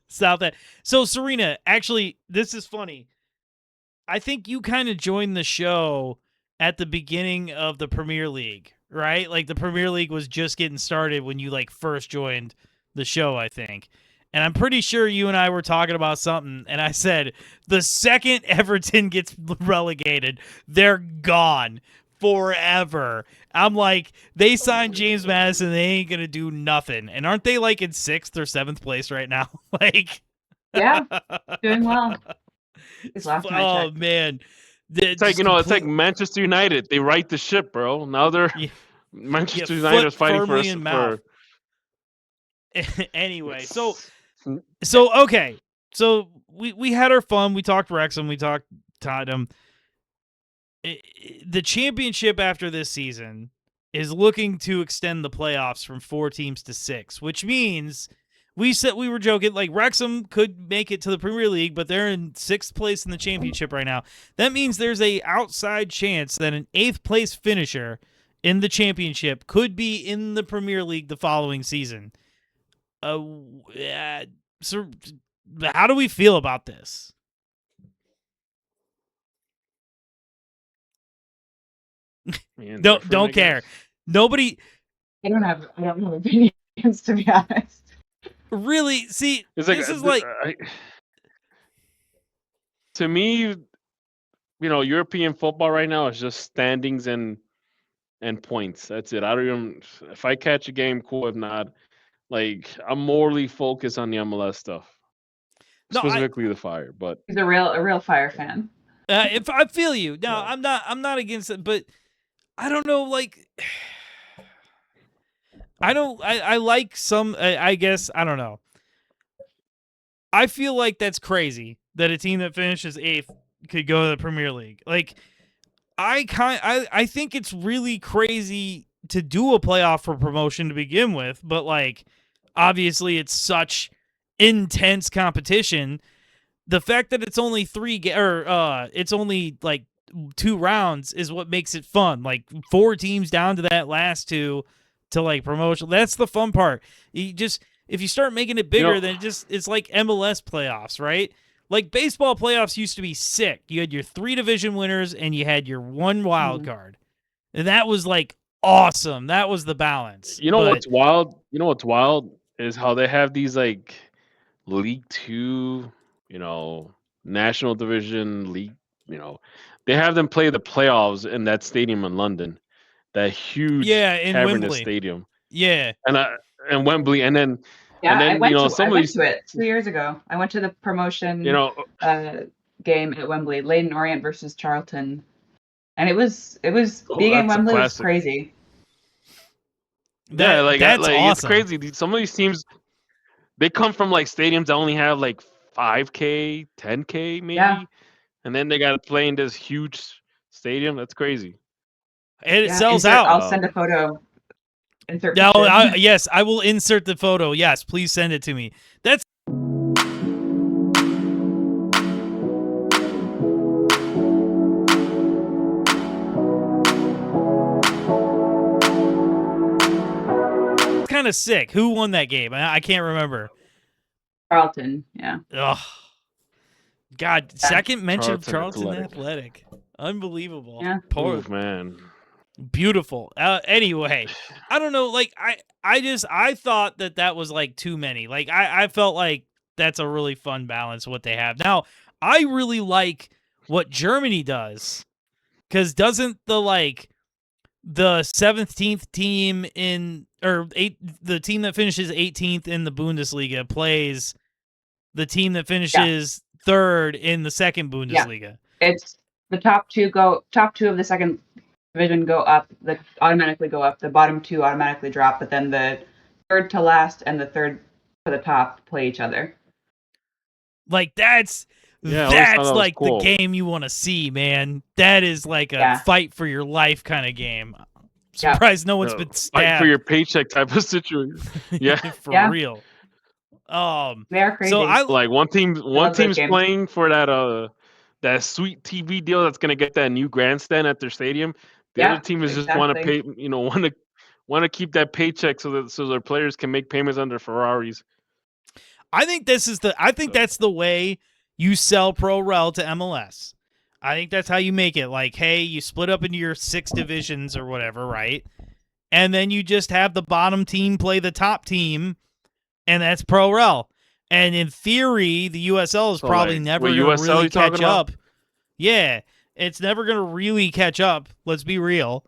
South. So Serena, actually, this is funny. I think you kind of joined the show at the beginning of the Premier League, right? Like the Premier League was just getting started when you like first joined the show, I think. And I'm pretty sure you and I were talking about something, and I said the second Everton gets relegated, they're gone forever. I'm like, they signed James Madison, they ain't gonna do nothing. And aren't they like in 6th or 7th place right now? Like, Yeah. Doing well. Last time I checked. man. It's like it's like Manchester United. They right the ship, bro. Now they're Manchester United is fighting for us for. Anyway, so okay, so we had our fun. We talked Wrexham. We talked Tottenham. The championship after this season is looking to extend the playoffs from 4 teams to 6, which means we were joking like Wrexham could make it to the Premier League, but they're in 6th place in the championship right now. That means there's a outside chance that an 8th place finisher in the championship could be in the Premier League the following season. So how do we feel about this? Man, don't care. Nobody. I don't have opinions, to be honest. Really? See, it's like, this is like to me, European football right now is just standings and points. That's it. I don't even. If I catch a game, cool. If not, like I'm morally focused on the MLS stuff, specifically the Fire. But he's a real Fire fan. If I feel you, no, I'm not against it, but I don't know, like. I like some, I guess, I don't know. I feel like that's crazy that a team that finishes 8th could go to the Premier League. Like, I think it's really crazy to do a playoff for promotion to begin with, but like, obviously it's such intense competition. The fact that it's only it's only like 2 rounds is what makes it fun. Like 4 teams down to that last 2 to like promotion. That's the fun part. If you start making it bigger, then it's like MLS playoffs, right? Like baseball playoffs used to be sick. You had your 3 division winners and you had your 1 wild card. And that was like awesome. That was the balance. What's wild? What's wild is how they have these like League 2, National Division League, they have them play the playoffs in that stadium in London. That huge in cavernous Wembley. stadium. Yeah. And Wembley, and then I went to it 2 years ago. I went to the promotion game at Wembley, Leyton Orient versus Charlton, and it was being in Wembley was crazy. That's awesome. It's crazy. Some of these teams, they come from like stadiums that only have like 5K, 10K maybe, and then they got to play in this huge stadium. That's crazy. And it sells out. I'll send a photo. Yes, I will insert the photo. Yes, please send it to me. That's kind of sick. Who won that game? I can't remember. Charlton, yeah. Ugh. God, second mention of Charlton Athletic. Unbelievable. Yeah. Oh, man. Beautiful. Anyway, I don't know. Like I thought that was like too many. Like I felt like that's a really fun balance what they have. Now I really like what Germany does, because doesn't the 17th team the team that finishes 18th in the Bundesliga plays the team that finishes 3rd in the second Bundesliga. Yeah. It's the top two of the second division go up, that automatically go up. The bottom 2 automatically drop, but then the 3rd to last and the 3rd to the top play each other. Like that's Yeah, I always thought that was like cool. the game you want to see, man. That is like a Yeah. fight for your life kind of game. Yeah. Surprised no one's been Fight stabbed. for your paycheck type of situation. Yeah. For Yeah. real. They are crazy. So I Like one love those team's games. playing for that sweet TV deal that's gonna get that new grandstand at their stadium. The Yeah, other team is just want to exactly. pay, want to keep that paycheck so their players can make payments on their Ferraris. I think that's the way you sell Pro Rel to MLS. I think that's how you make it. Like, hey, you split up into your 6 divisions or whatever, right? And then you just have the bottom team play the top team, and that's Pro Rel. And in theory, the USL is So, probably like, never what going to USL really you talking catch about? up. Yeah, it's never going to really catch up. Let's be real.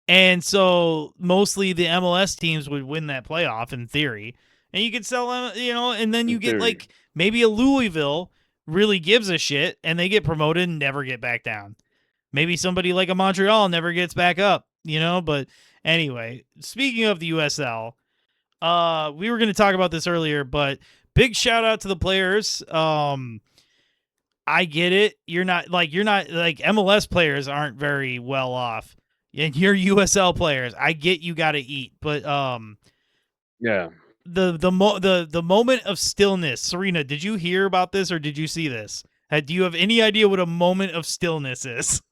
And so mostly the MLS teams would win that playoff in theory. And you could sell them, and then In you get theory. like maybe a Louisville really gives a shit and they get promoted and never get back down. Maybe somebody like a Montreal never gets back up, but anyway, speaking of the USL, we were going to talk about this earlier, but big shout out to the players. I get it. You're not like MLS players aren't very well off. And you're USL players. I get you got to eat, but Yeah. the moment of stillness. Serena, did you hear about this or did you see this? Do you have any idea what a moment of stillness is?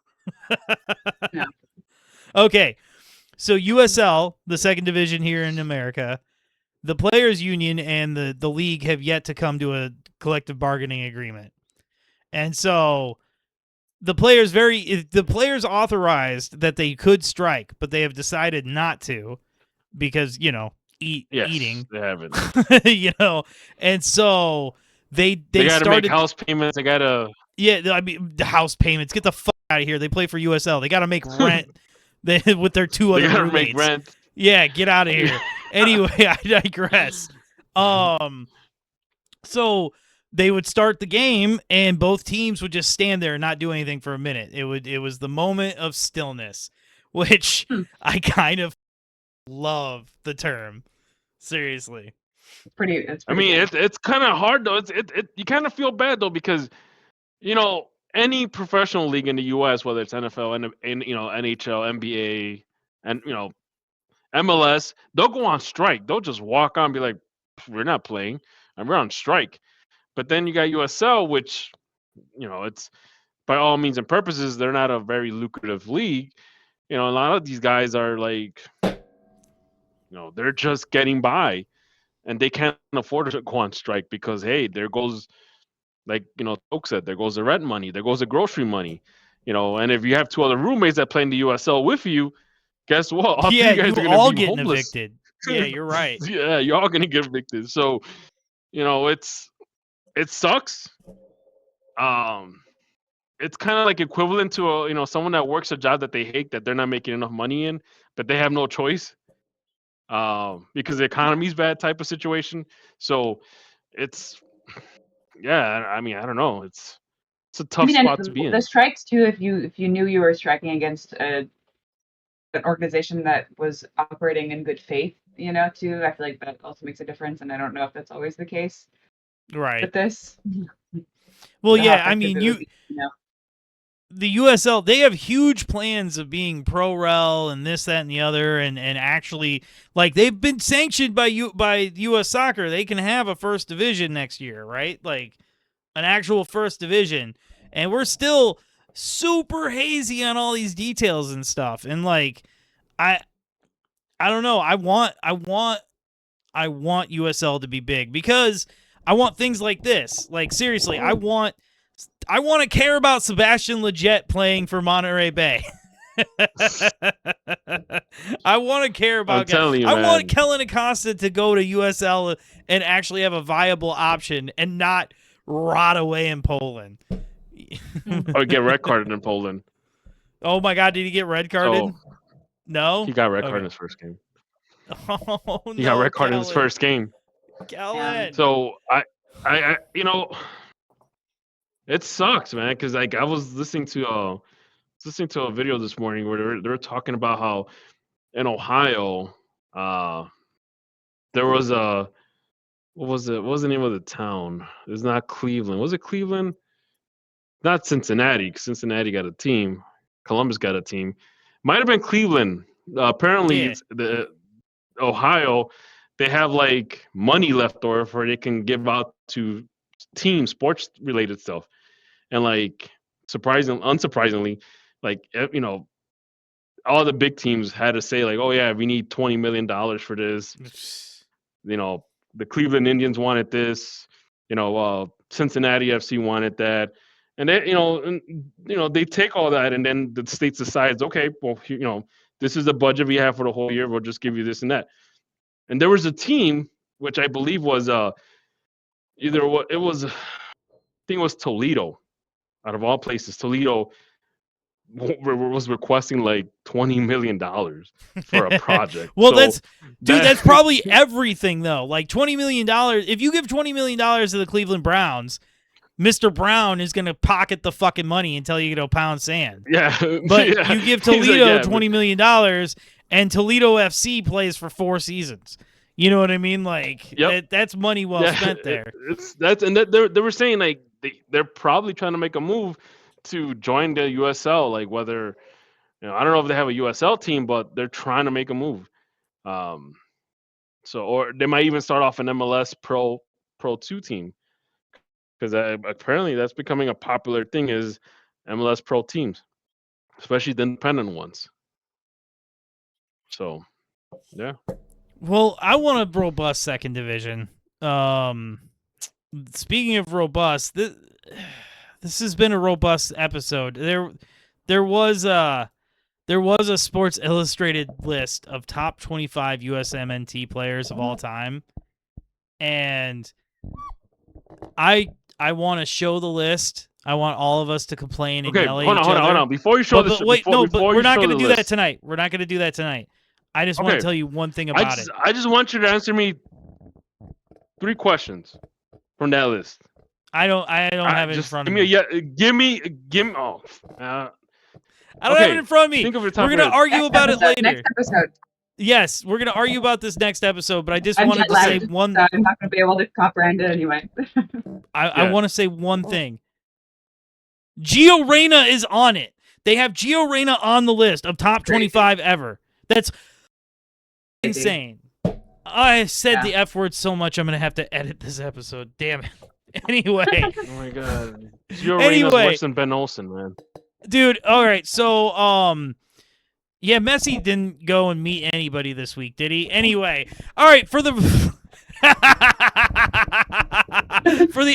No. Okay. So USL, the second division here in America, the players union and the league have yet to come to a collective bargaining agreement. And so the players authorized that they could strike, but they have decided not to because, Yes, eating, they haven't. and so they gotta started make house payments. They gotta. Yeah, I mean the house payments. Get the fuck out of here. They play for USL. They got to make rent with their 2 They other gotta roommates. make rent. Yeah, get out of here. Anyway, I digress. So they would start the game and both teams would just stand there and not do anything for a minute. It was the moment of stillness, which I kind of love the term. Seriously. It's pretty I mean, good. it's kind of hard though. You kind of feel bad though because any professional league in the U.S., whether it's NFL and NHL, NBA, and MLS, they'll go on strike. They'll just walk on and be like, we're not playing, and we're on strike. But then you got USL, which it's by all means and purposes, they're not a very lucrative league. A lot of these guys are like, they're just getting by, and they can't afford to go on strike because hey, there goes, like Oak said, there goes the rent money, there goes the grocery money, and if you have 2 other roommates that play in the USL with you, guess what? All 3 guys are you gonna all be getting homeless. evicted. Yeah, you're right. Yeah, you're all gonna get evicted. So, it sucks. It's kind of like equivalent to someone that works a job that they hate, that they're not making enough money in, but they have no choice. Because the economy's bad type of situation. So it's I mean, I don't know. It's a tough spot to be the in. strikes too. If you knew you were striking against an organization that was operating in good faith, too, I feel like that also makes a difference. And I don't know if that's always the case Right. with this. Well, How yeah, I effective mean, it would be, the USL, they have huge plans of being pro rel and this, that, and the other, and actually, like, they've been sanctioned by U.S. Soccer. They can have a first division next year, right? Like, an actual first division, and we're still super hazy on all these details and stuff. And like, I don't know. I want USL to be big because I want things like this. Like, seriously, I want to care about Sebastian Lletget playing for Monterey Bay. I want to care about. I'm telling you, I man. want Kellen Acosta to go to USL and actually have a viable option and not rot away in Poland. Or get red carded in Poland. Oh my God! Did he get red carded? No, he got red carded in his first game. Oh no! He got red carded in his first game. Kellen. So I it sucks, man, because like I was listening to a video this morning where they were talking about how in Ohio, there was what was it? What was the name of the town? It's not Cleveland. Was it Cleveland? Not Cincinnati. 'Cause Cincinnati got a team. Columbus got a team. Might have been Cleveland. Apparently, Yeah. it's the Ohio. They have like money left over for they can give out to team sports related stuff, and like unsurprisingly, like all the big teams had to say like, oh yeah, we need $20 million for this. The Cleveland Indians wanted this. Cincinnati FC wanted that, and they, they take all that, and then the states decides, okay, well, this is the budget we have for the whole year. We'll just give you this and that. And there was a team which I believe was I think it was Toledo, out of all places. Toledo was requesting like $20 million for a project. Well, so that's probably everything though. Like $20 million. If you give $20 million to the Cleveland Browns, Mr. Brown is going to pocket the fucking money until you go pound sand. Yeah. But yeah. you give Toledo $20 million and Toledo FC plays for 4 seasons. You know what I mean? Like that's money well spent there. They were saying like they're probably trying to make a move to join the USL. Like whether I don't know if they have a USL team, but they're trying to make a move. Or they might even start off an MLS Pro 2 team, because apparently that's becoming a popular thing, is MLS Pro teams, especially the independent ones. So, yeah. Well, I want a robust second division. Speaking of robust, this has been a robust episode. There was a Sports Illustrated list of top 25 USMNT players of all time, and I want to show the list. I want all of us to complain and yell at each other. Hold on. Before you show this, but we're not going to do that tonight. We're not going to do that tonight. I just want to tell you one thing about it. I just want you to answer me 3 questions from that list. I don't have it in front of me. Give me. Oh, I don't have it in front of me. Think of your we're gonna argue about it later. Next episode. Yes, we're gonna argue about this next episode. But I just wanted to say one. I'm not gonna be able to comprehend it anyway. I want to say one thing. Gio Reyna is on it. They have Gio Reyna on the list of top 25 ever. That's insane. I said the F word so much I'm gonna have to edit this episode. Damn it. Anyway. Oh my god. Gio Reyna's worse than Ben Olsen, man. Dude, all right. So yeah, Messi didn't go and meet anybody this week, did he? Anyway, all right, for the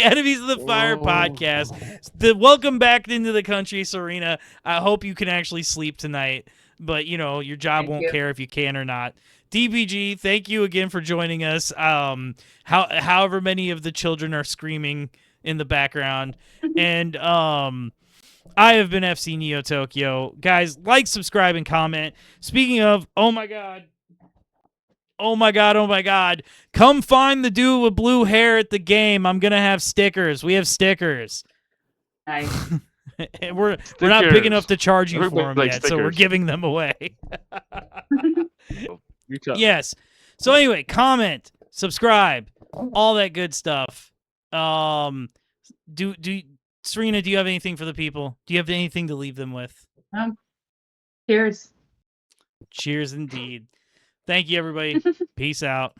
Enemies of the Fire podcast, welcome back into the country, Serena. I hope you can actually sleep tonight, but your job won't care if you can or not. DBG, thank you again for joining us. However many of the children are screaming in the background, and I have been FC Neo Tokyo. Guys, like, subscribe, and comment. Speaking of, oh my god, come find the dude with blue hair at the game. I'm gonna have stickers. We have stickers. Nice. we're not big enough to charge you for them yet, stickers. So we're giving them away. Yes. So anyway, comment, subscribe, all that good stuff. Serena, do you have anything for the people? Do you have anything to leave them with? Cheers. Cheers indeed. Thank you, everybody. Peace out.